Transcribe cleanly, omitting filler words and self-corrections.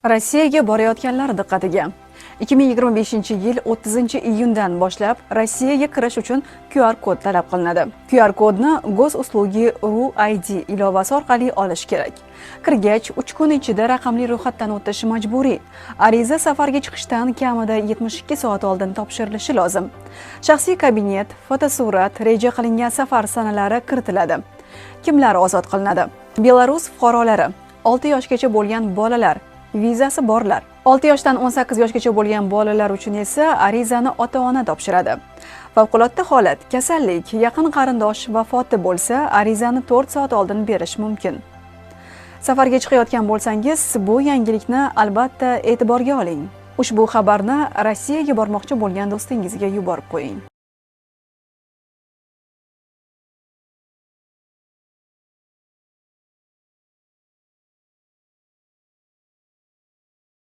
Rossiyaga borayotganlar diqqatiga. 2025-yil 30-iyundan boshlab Rossiyaga kirish uchun QR kod talab qilinadi. QR kodni Gosuslugi.ru ID ilovasi orqali olish kerak. Kirgach, 3 kun ichida raqamli ro'yxatdan o'tish majburiy. Ariza safarga chiqishdan kamida 72 soat oldin topshirilishi lozim. Shaxsiy kabinet, fotosurat, reja qilingan safar sanalari kiritiladi. Kimlar ozod qilinadi? Belarus fuqarolari, 6 yoshgacha bo'lgan bolalar, vizasi borlar. 6 yoshdan 18 yoshgacha bo'lgan bolalar uchun esa arizani ota-ona topshiradi. Favqulodda holat, kasallik, yaqin qarindosh vafoti bo'lsa, arizani 4 soat oldin berish mumkin. Safarga chiqayotgan bo'lsangiz, bu yangilikni albatta e'tiborga oling. Ushbu xabarni Rossiyaga bormoqchi bo'lgan do'stingizga yuborib qo'ying.